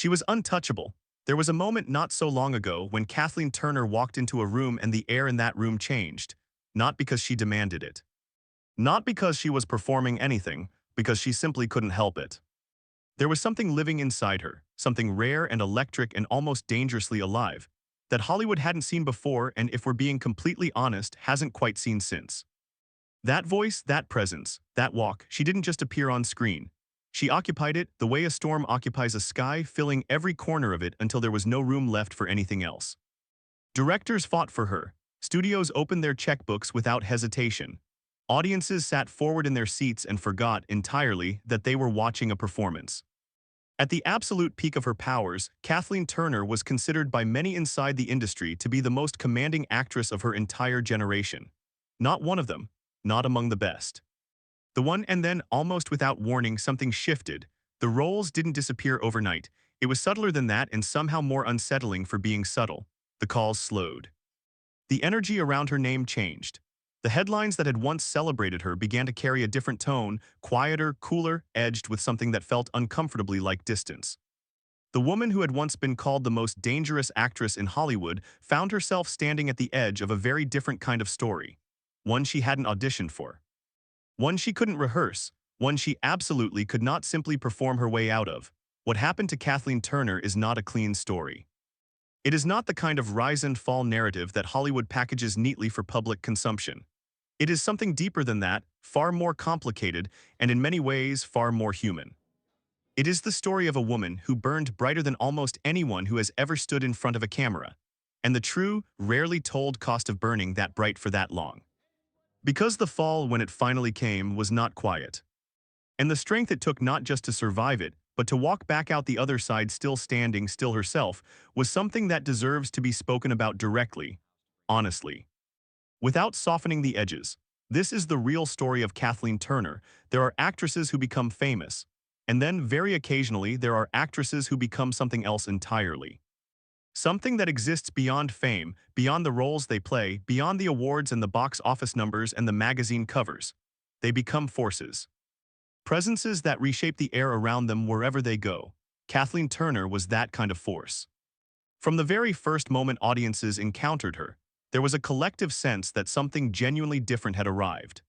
She was untouchable. There was a moment not so long ago when Kathleen Turner walked into a room and the air in that room changed, not because she demanded it. Not because she was performing anything, because she simply couldn't help it. There was something living inside her, something rare and electric and almost dangerously alive, that Hollywood hadn't seen before and, if we're being completely honest, hasn't quite seen since. That voice, that presence, that walk, she didn't just appear on screen. She occupied it the way a storm occupies a sky, filling every corner of it until there was no room left for anything else. Directors fought for her. Studios opened their checkbooks without hesitation. Audiences sat forward in their seats and forgot entirely that they were watching a performance. At the absolute peak of her powers, Kathleen Turner was considered by many inside the industry to be the most commanding actress of her entire generation. Not one of them, not among the best. The one, and then, almost without warning, something shifted. The roles didn't disappear overnight. It was subtler than that and somehow more unsettling for being subtle. The calls slowed. The energy around her name changed. The headlines that had once celebrated her began to carry a different tone, quieter, cooler, edged with something that felt uncomfortably like distance. The woman who had once been called the most dangerous actress in Hollywood found herself standing at the edge of a very different kind of story. One she hadn't auditioned for. One she couldn't rehearse. One she absolutely could not simply perform her way out of. What happened to Kathleen Turner is not a clean story. It is not the kind of rise and fall narrative that Hollywood packages neatly for public consumption. It is something deeper than that, far more complicated, and in many ways far more human. It is the story of a woman who burned brighter than almost anyone who has ever stood in front of a camera, and the true, rarely told cost of burning that bright for that long. Because the fall, when it finally came, was not quiet. And the strength it took not just to survive it, but to walk back out the other side still standing, still herself, was something that deserves to be spoken about directly, honestly. Without softening the edges. This is the real story of Kathleen Turner. There are actresses who become famous, and then, very occasionally, there are actresses who become something else entirely. Something that exists beyond fame, beyond the roles they play, beyond the awards and the box office numbers and the magazine covers. They become forces. Presences that reshape the air around them wherever they go. Kathleen Turner was that kind of force. From the very first moment audiences encountered her, there was a collective sense that something genuinely different had arrived.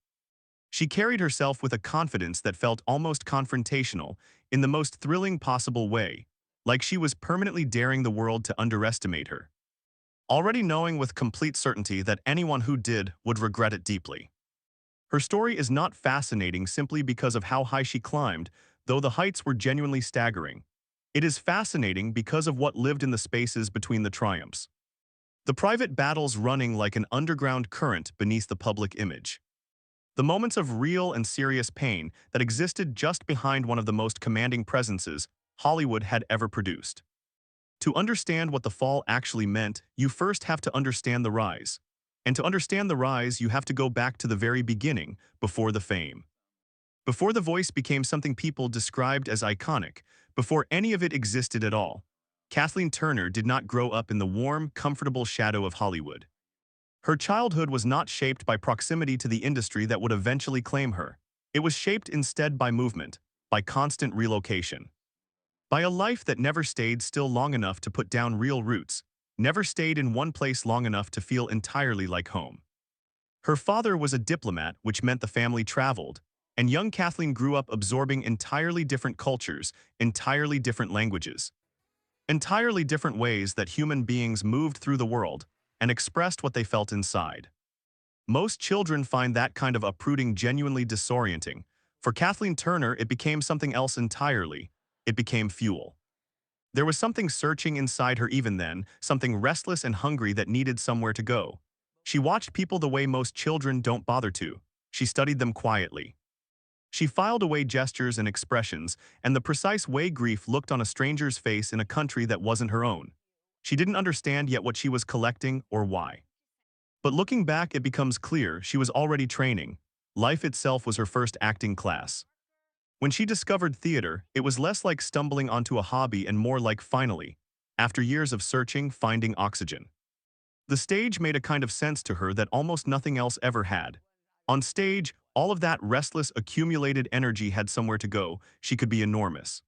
She carried herself with a confidence that felt almost confrontational, in the most thrilling possible way, like she was permanently daring the world to underestimate her. Already knowing with complete certainty that anyone who did would regret it deeply. Her story is not fascinating simply because of how high she climbed, though the heights were genuinely staggering. It is fascinating because of what lived in the spaces between the triumphs. The private battles running like an underground current beneath the public image. The moments of real and serious pain that existed just behind one of the most commanding presences Hollywood had ever produced. To understand what the fall actually meant, you first have to understand the rise. And to understand the rise, you have to go back to the very beginning, before the fame. Before the voice became something people described as iconic, before any of it existed at all. Kathleen Turner did not grow up in the warm, comfortable shadow of Hollywood. Her childhood was not shaped by proximity to the industry that would eventually claim her. It was shaped instead by movement, by constant relocation. By a life that never stayed still long enough to put down real roots, never stayed in one place long enough to feel entirely like home. Her father was a diplomat, which meant the family traveled, and young Kathleen grew up absorbing entirely different cultures, entirely different languages. Entirely different ways that human beings moved through the world and expressed what they felt inside. Most children find that kind of uprooting genuinely disorienting. For Kathleen Turner, it became something else entirely. It became fuel. There was something searching inside her even then, something restless and hungry that needed somewhere to go. She watched people the way most children don't bother to. She studied them quietly. She filed away gestures and expressions, and the precise way grief looked on a stranger's face in a country that wasn't her own. She didn't understand yet what she was collecting or why. But looking back, it becomes clear she was already training. Life itself was her first acting class. When she discovered theater, it was less like stumbling onto a hobby and more like finally, after years of searching, finding oxygen. The stage made a kind of sense to her that almost nothing else ever had. On stage, all of that restless, accumulated energy had somewhere to go. She could be enormous.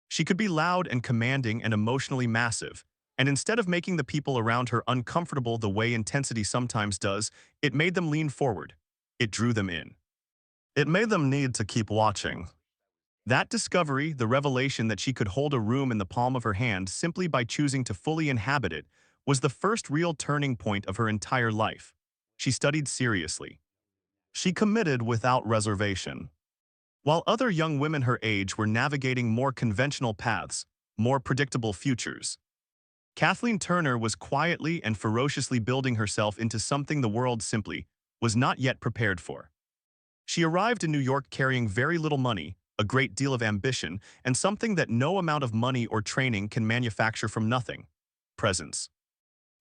She could be loud and commanding and emotionally massive, and instead of making the people around her uncomfortable the way intensity sometimes does, it made them lean forward. It drew them in. It made them need to keep watching. That discovery, the revelation that she could hold a room in the palm of her hand simply by choosing to fully inhabit it, was the first real turning point of her entire life. She studied seriously. She committed without reservation. While other young women her age were navigating more conventional paths, more predictable futures, Kathleen Turner was quietly and ferociously building herself into something the world simply was not yet prepared for. She arrived in New York carrying very little money, a great deal of ambition, and something that no amount of money or training can manufacture from nothing: presence.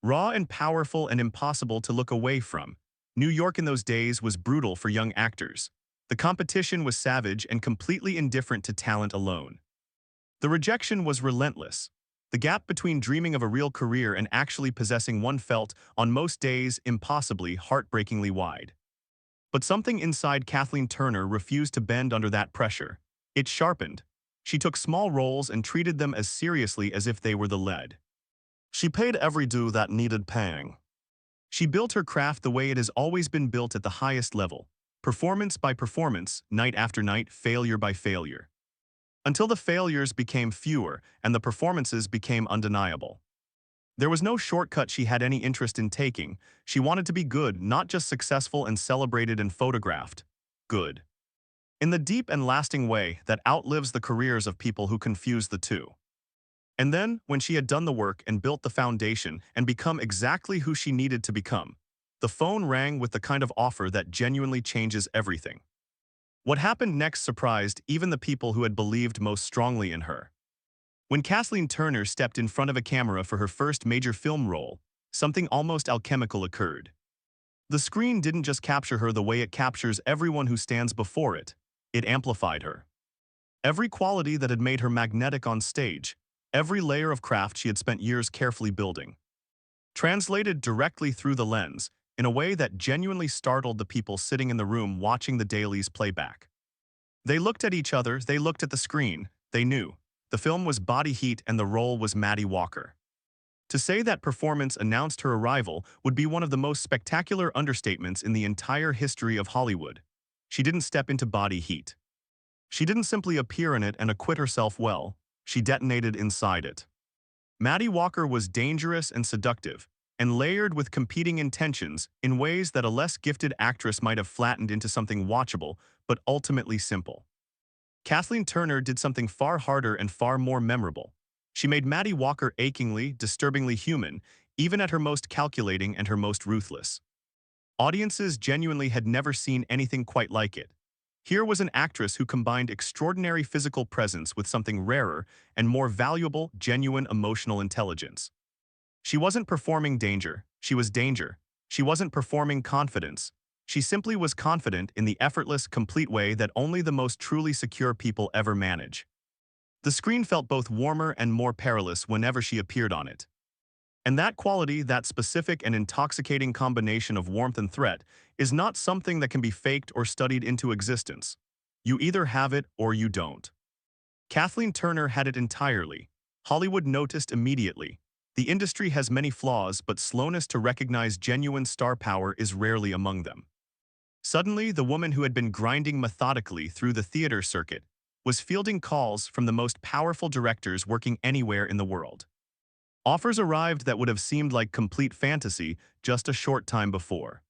Raw and powerful and impossible to look away from, New York in those days was brutal for young actors. The competition was savage and completely indifferent to talent alone. The rejection was relentless. The gap between dreaming of a real career and actually possessing one felt, on most days, impossibly, heartbreakingly wide. But something inside Kathleen Turner refused to bend under that pressure. It sharpened. She took small roles and treated them as seriously as if they were the lead. She paid every due that needed paying. She built her craft the way it has always been built at the highest level, performance by performance, night after night, failure by failure. Until the failures became fewer and the performances became undeniable. There was no shortcut she had any interest in taking. She wanted to be good, not just successful and celebrated and photographed. Good. In the deep and lasting way that outlives the careers of people who confuse the two. And then, when she had done the work and built the foundation and become exactly who she needed to become, the phone rang with the kind of offer that genuinely changes everything. What happened next surprised even the people who had believed most strongly in her. When Kathleen Turner stepped in front of a camera for her first major film role, something almost alchemical occurred. The screen didn't just capture her the way it captures everyone who stands before it. It amplified her. Every quality that had made her magnetic on stage, every layer of craft she had spent years carefully building, translated directly through the lens in a way that genuinely startled the people sitting in the room watching the daily's playback. They looked at each other, they looked at the screen, they knew. The film was Body Heat and the role was Maddie Walker. To say that performance announced her arrival would be one of the most spectacular understatements in the entire history of Hollywood. She didn't step into Body Heat. She didn't simply appear in it and acquit herself well, she detonated inside it. Maddie Walker was dangerous and seductive, and layered with competing intentions in ways that a less gifted actress might have flattened into something watchable, but ultimately simple. Kathleen Turner did something far harder and far more memorable. She made Maddie Walker achingly, disturbingly human, even at her most calculating and her most ruthless. Audiences genuinely had never seen anything quite like it. Here was an actress who combined extraordinary physical presence with something rarer and more valuable, genuine emotional intelligence. She wasn't performing danger, she was danger. She wasn't performing confidence. She simply was confident in the effortless, complete way that only the most truly secure people ever manage. The screen felt both warmer and more perilous whenever she appeared on it. And that quality, that specific and intoxicating combination of warmth and threat, is not something that can be faked or studied into existence. You either have it or you don't. Kathleen Turner had it entirely. Hollywood noticed immediately. The industry has many flaws, but slowness to recognize genuine star power is rarely among them. Suddenly, the woman who had been grinding methodically through the theater circuit was fielding calls from the most powerful directors working anywhere in the world. Offers arrived that would have seemed like complete fantasy just a short time before.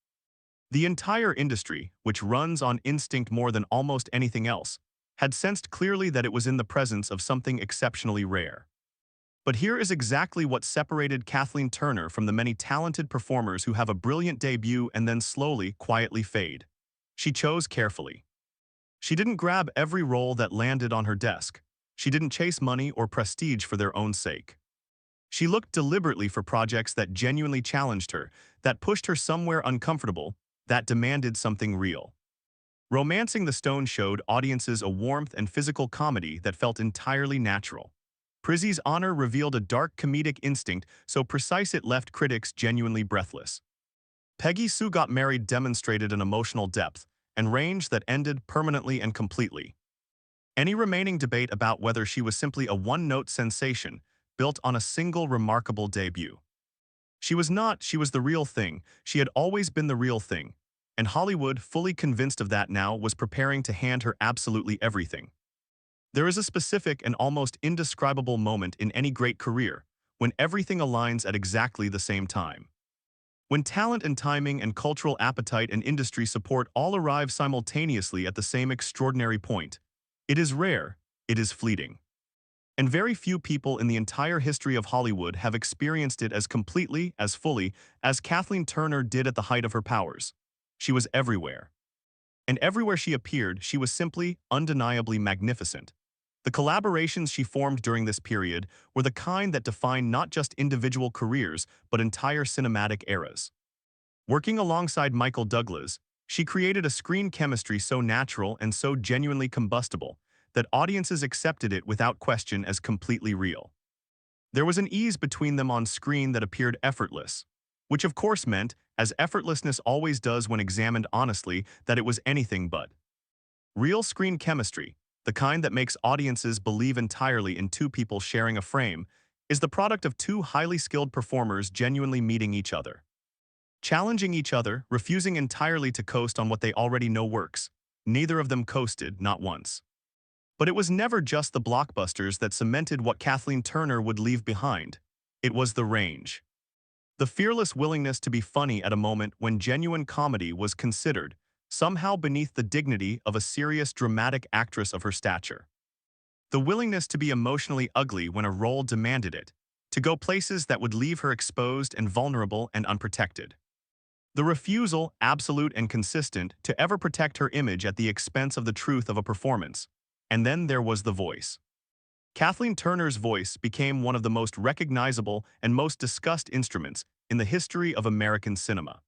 The entire industry, which runs on instinct more than almost anything else, had sensed clearly that it was in the presence of something exceptionally rare. But here is exactly what separated Kathleen Turner from the many talented performers who have a brilliant debut and then slowly, quietly fade. She chose carefully. She didn't grab every role that landed on her desk. She didn't chase money or prestige for their own sake. She looked deliberately for projects that genuinely challenged her, that pushed her somewhere uncomfortable, that demanded something real. Romancing the Stone showed audiences a warmth and physical comedy that felt entirely natural. Prizzy's Honor revealed a dark comedic instinct so precise it left critics genuinely breathless. Peggy Sue Got Married demonstrated an emotional depth and range that ended permanently and completely. Any remaining debate about whether she was simply a one-note sensation built on a single remarkable debut. She was the real thing. She had always been the real thing. And Hollywood, fully convinced of that now, was preparing to hand her absolutely everything. There is a specific and almost indescribable moment in any great career when everything aligns at exactly the same time. When talent and timing and cultural appetite and industry support all arrive simultaneously at the same extraordinary point. It is rare, it is fleeting. And very few people in the entire history of Hollywood have experienced it as completely, as fully, as Kathleen Turner did at the height of her powers. She was everywhere. And everywhere she appeared, she was simply, undeniably magnificent. The collaborations she formed during this period were the kind that defined not just individual careers, but entire cinematic eras. Working alongside Michael Douglas, she created a screen chemistry so natural and so genuinely combustible that audiences accepted it without question as completely real. There was an ease between them on screen that appeared effortless, which of course meant, as effortlessness always does when examined honestly, that it was anything but. Real screen chemistry, the kind that makes audiences believe entirely in two people sharing a frame, is the product of two highly skilled performers genuinely meeting each other. Challenging each other, refusing entirely to coast on what they already know works. Neither of them coasted, not once. But it was never just the blockbusters that cemented what Kathleen Turner would leave behind. It was the range. The fearless willingness to be funny at a moment when genuine comedy was considered, somehow beneath the dignity of a serious dramatic actress of her stature. The willingness to be emotionally ugly when a role demanded it, to go places that would leave her exposed and vulnerable and unprotected. The refusal, absolute and consistent, to ever protect her image at the expense of the truth of a performance. And then there was the voice. Kathleen Turner's voice became one of the most recognizable and most discussed instruments in the history of American cinema.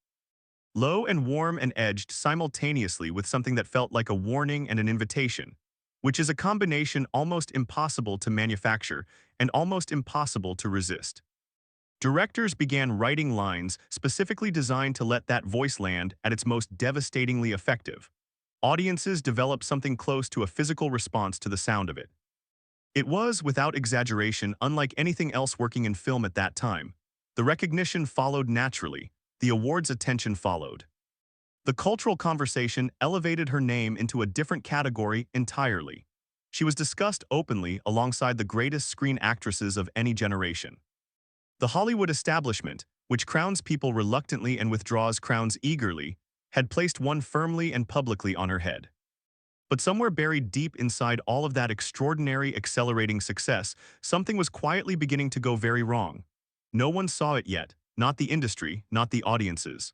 Low and warm and edged simultaneously with something that felt like a warning and an invitation, which is a combination almost impossible to manufacture and almost impossible to resist. Directors began writing lines specifically designed to let that voice land at its most devastatingly effective. Audiences developed something close to a physical response to the sound of it. It was, without exaggeration, unlike anything else working in film at that time. The recognition followed naturally. The awards' attention followed. The cultural conversation elevated her name into a different category entirely. She was discussed openly alongside the greatest screen actresses of any generation. The Hollywood establishment, which crowns people reluctantly and withdraws crowns eagerly, had placed one firmly and publicly on her head. But somewhere buried deep inside all of that extraordinary, accelerating success, something was quietly beginning to go very wrong. No one saw it yet, not the industry, not the audiences.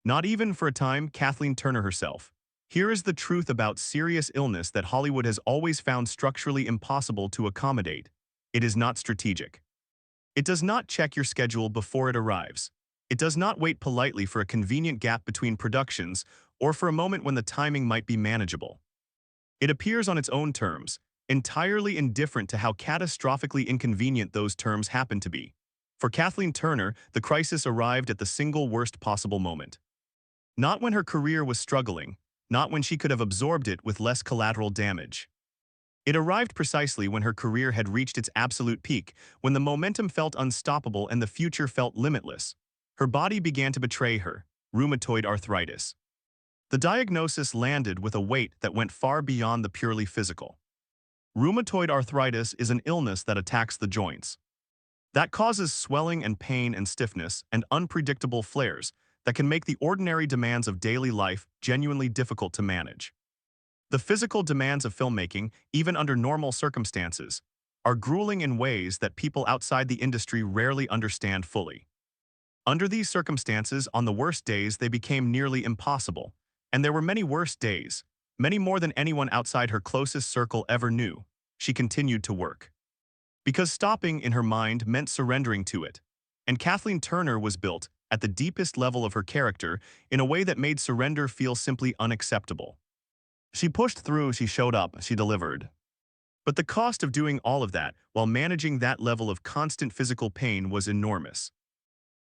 Not even, for a time, Kathleen Turner herself. Here is the truth about serious illness that Hollywood has always found structurally impossible to accommodate. It is not strategic. It does not check your schedule before it arrives. It does not wait politely for a convenient gap between productions or for a moment when the timing might be manageable. It appears on its own terms, entirely indifferent to how catastrophically inconvenient those terms happen to be. For Kathleen Turner, the crisis arrived at the single worst possible moment. Not when her career was struggling, not when she could have absorbed it with less collateral damage. It arrived precisely when her career had reached its absolute peak, when the momentum felt unstoppable and the future felt limitless. Her body began to betray her, rheumatoid arthritis. The diagnosis landed with a weight that went far beyond the purely physical. Rheumatoid arthritis is an illness that attacks the joints. That causes swelling and pain and stiffness and unpredictable flares that can make the ordinary demands of daily life genuinely difficult to manage. The physical demands of filmmaking, even under normal circumstances, are grueling in ways that people outside the industry rarely understand fully. Under these circumstances, on the worst days, they became nearly impossible. And there were many worse days, many more than anyone outside her closest circle ever knew. She continued to work. Because stopping in her mind meant surrendering to it. And Kathleen Turner was built, at the deepest level of her character, in a way that made surrender feel simply unacceptable. She pushed through, she showed up, she delivered. But the cost of doing all of that while managing that level of constant physical pain was enormous.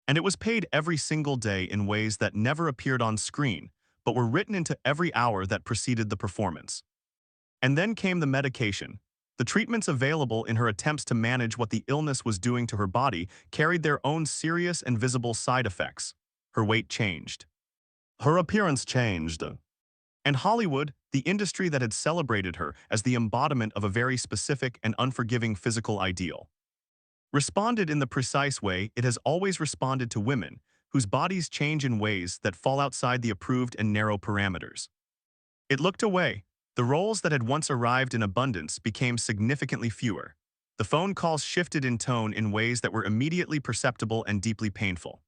And it was paid every single day in ways that never appeared on screen, but were written into every hour that preceded the performance. And then came the medication. The treatments available in her attempts to manage what the illness was doing to her body carried their own serious and visible side effects. Her weight changed. Her appearance changed. And Hollywood, the industry that had celebrated her as the embodiment of a very specific and unforgiving physical ideal, responded in the precise way it has always responded to women, whose bodies change in ways that fall outside the approved and narrow parameters. It looked away. The roles that had once arrived in abundance became significantly fewer. The phone calls shifted in tone in ways that were immediately perceptible and deeply painful.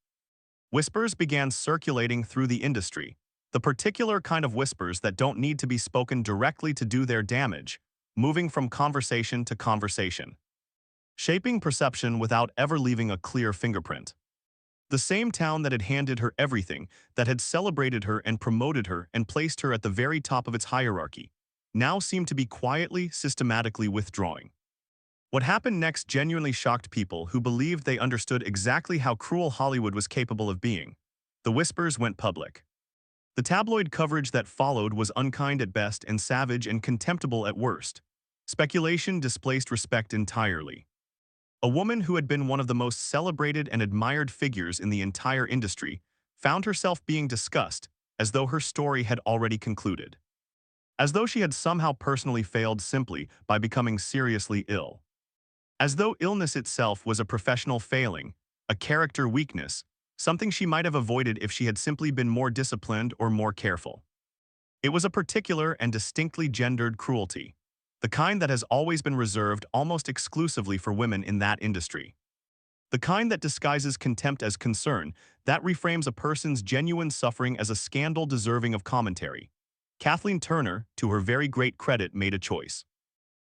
Whispers began circulating through the industry, the particular kind of whispers that don't need to be spoken directly to do their damage, moving from conversation to conversation, shaping perception without ever leaving a clear fingerprint. The same town that had handed her everything, that had celebrated her and promoted her and placed her at the very top of its hierarchy, now seemed to be quietly, systematically withdrawing. What happened next genuinely shocked people who believed they understood exactly how cruel Hollywood was capable of being. The whispers went public. The tabloid coverage that followed was unkind at best and savage and contemptible at worst. Speculation displaced respect entirely. A woman who had been one of the most celebrated and admired figures in the entire industry found herself being discussed as though her story had already concluded. As though she had somehow personally failed simply by becoming seriously ill. As though illness itself was a professional failing, a character weakness, something she might have avoided if she had simply been more disciplined or more careful. It was a particular and distinctly gendered cruelty, the kind that has always been reserved almost exclusively for women in that industry. The kind that disguises contempt as concern, that reframes a person's genuine suffering as a scandal deserving of commentary. Kathleen Turner, to her very great credit, made a choice.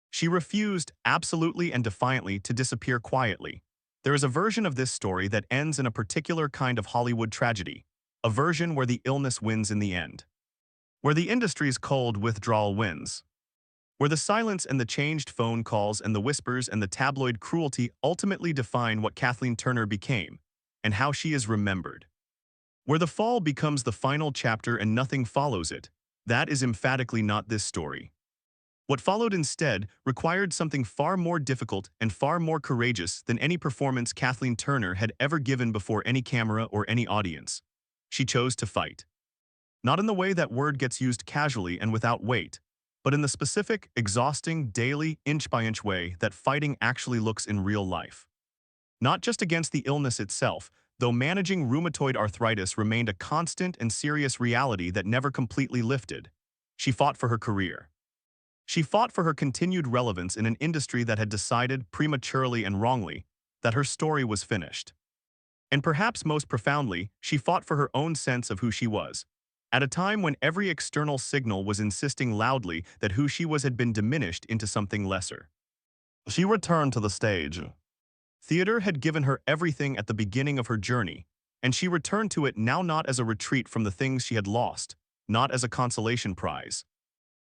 She refused, absolutely and defiantly, to disappear quietly. There is a version of this story that ends in a particular kind of Hollywood tragedy, a version where the illness wins in the end. Where the industry's cold withdrawal wins. Where the silence and the changed phone calls and the whispers and the tabloid cruelty ultimately define what Kathleen Turner became, and how she is remembered. Where the fall becomes the final chapter and nothing follows it, that is emphatically not this story. What followed instead required something far more difficult and far more courageous than any performance Kathleen Turner had ever given before any camera or any audience. She chose to fight. Not in the way that word gets used casually and without weight, but in the specific, exhausting, daily, inch-by-inch way that fighting actually looks in real life. Not just against the illness itself, though managing rheumatoid arthritis remained a constant and serious reality that never completely lifted. She fought for her career. She fought for her continued relevance in an industry that had decided, prematurely and wrongly, that her story was finished. And perhaps most profoundly, she fought for her own sense of who she was, at a time when every external signal was insisting loudly that who she was had been diminished into something lesser. She returned to the stage. Theater had given her everything at the beginning of her journey, and she returned to it now not as a retreat from the things she had lost, not as a consolation prize,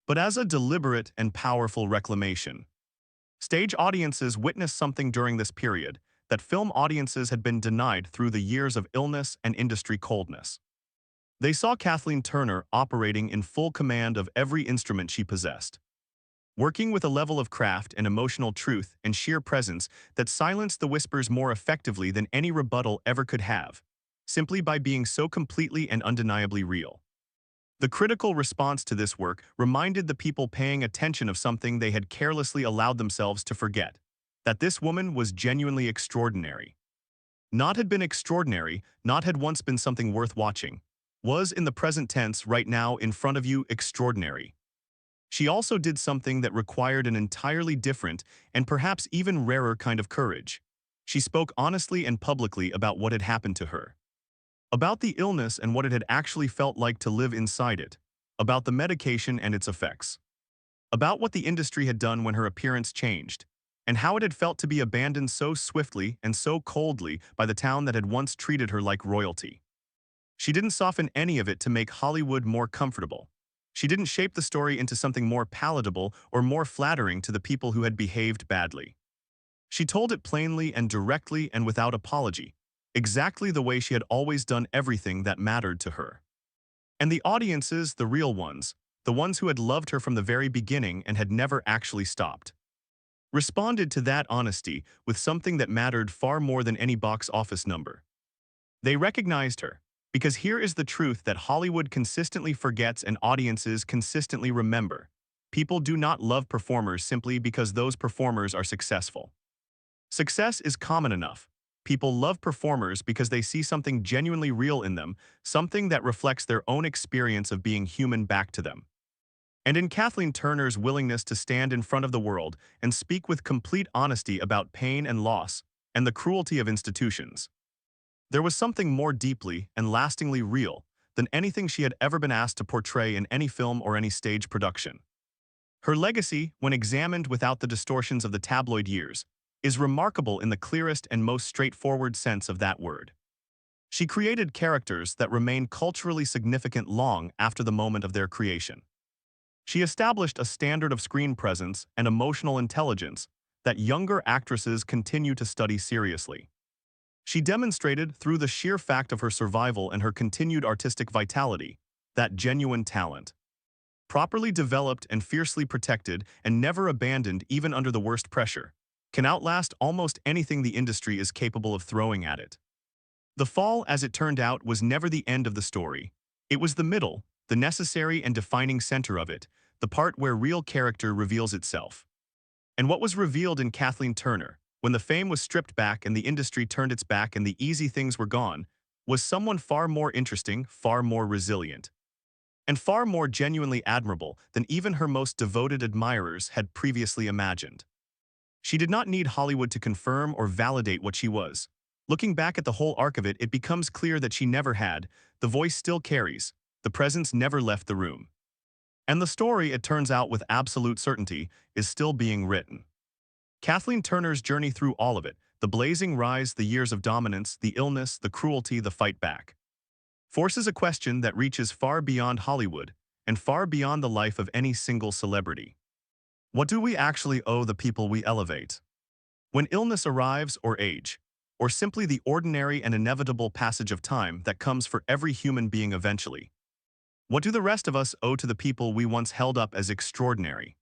but as a deliberate and powerful reclamation. Stage audiences witnessed something during this period that film audiences had been denied through the years of illness and industry coldness. They saw Kathleen Turner operating in full command of every instrument she possessed, working with a level of craft and emotional truth and sheer presence that silenced the whispers more effectively than any rebuttal ever could have, simply by being so completely and undeniably real. The critical response to this work reminded the people paying attention of something they had carelessly allowed themselves to forget, that this woman was genuinely extraordinary. Not had been extraordinary, not had once been something worth watching, was in the present tense right now in front of you extraordinary. She also did something that required an entirely different and perhaps even rarer kind of courage. She spoke honestly and publicly about what had happened to her. About the illness and what it had actually felt like to live inside it. About the medication and its effects. About what the industry had done when her appearance changed, and how it had felt to be abandoned so swiftly and so coldly by the town that had once treated her like royalty. She didn't soften any of it to make Hollywood more comfortable. She didn't shape the story into something more palatable or more flattering to the people who had behaved badly. She told it plainly and directly and without apology, exactly the way she had always done everything that mattered to her. And the audiences, the real ones, the ones who had loved her from the very beginning and had never actually stopped, responded to that honesty with something that mattered far more than any box office number. They recognized her, because here is the truth that Hollywood consistently forgets and audiences consistently remember. People do not love performers simply because those performers are successful. Success is common enough. People love performers because they see something genuinely real in them, something that reflects their own experience of being human back to them. And in Kathleen Turner's willingness to stand in front of the world and speak with complete honesty about pain and loss and the cruelty of institutions, there was something more deeply and lastingly real than anything she had ever been asked to portray in any film or any stage production. Her legacy, when examined without the distortions of the tabloid years, is remarkable in the clearest and most straightforward sense of that word. She created characters that remain culturally significant long after the moment of their creation. She established a standard of screen presence and emotional intelligence that younger actresses continue to study seriously. She demonstrated, through the sheer fact of her survival and her continued artistic vitality, that genuine talent, properly developed and fiercely protected and never abandoned even under the worst pressure, can outlast almost anything the industry is capable of throwing at it. The fall, as it turned out, was never the end of the story. It was the middle, the necessary and defining center of it, the part where real character reveals itself. And what was revealed in Kathleen Turner, when the fame was stripped back and the industry turned its back and the easy things were gone, was someone far more interesting, far more resilient, and far more genuinely admirable than even her most devoted admirers had previously imagined. She did not need Hollywood to confirm or validate what she was. Looking back at the whole arc of it, it becomes clear that she never had. The voice still carries. The presence never left the room. And the story, it turns out with absolute certainty, is still being written. Kathleen Turner's journey through all of it, the blazing rise, the years of dominance, the illness, the cruelty, the fight back, forces a question that reaches far beyond Hollywood and far beyond the life of any single celebrity. What do we actually owe the people we elevate? When illness arrives, or age, or simply the ordinary and inevitable passage of time that comes for every human being eventually, what do the rest of us owe to the people we once held up as extraordinary?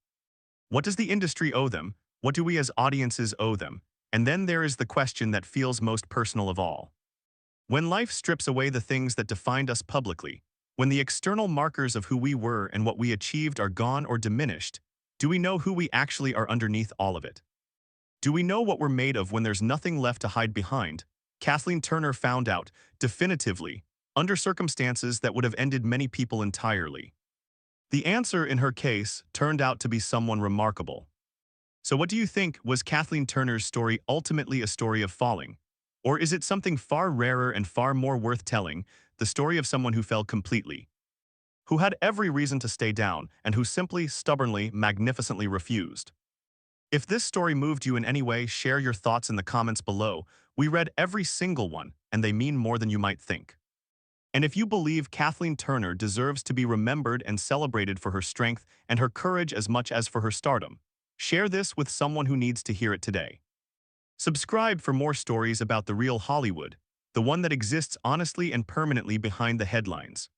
What does the industry owe them? What do we as audiences owe them? And then there is the question that feels most personal of all. When life strips away the things that defined us publicly, when the external markers of who we were and what we achieved are gone or diminished, do we know who we actually are underneath all of it? Do we know what we're made of when there's nothing left to hide behind? Kathleen Turner found out, definitively, under circumstances that would have ended many people entirely. The answer in her case turned out to be someone remarkable. So what do you think? Was Kathleen Turner's story ultimately a story of falling? Or is it something far rarer and far more worth telling, the story of someone who fell completely, who had every reason to stay down, and who simply, stubbornly, magnificently refused? If this story moved you in any way, share your thoughts in the comments below. We read every single one, and they mean more than you might think. And if you believe Kathleen Turner deserves to be remembered and celebrated for her strength and her courage as much as for her stardom, share this with someone who needs to hear it today. Subscribe for more stories about the real Hollywood, the one that exists honestly and permanently behind the headlines.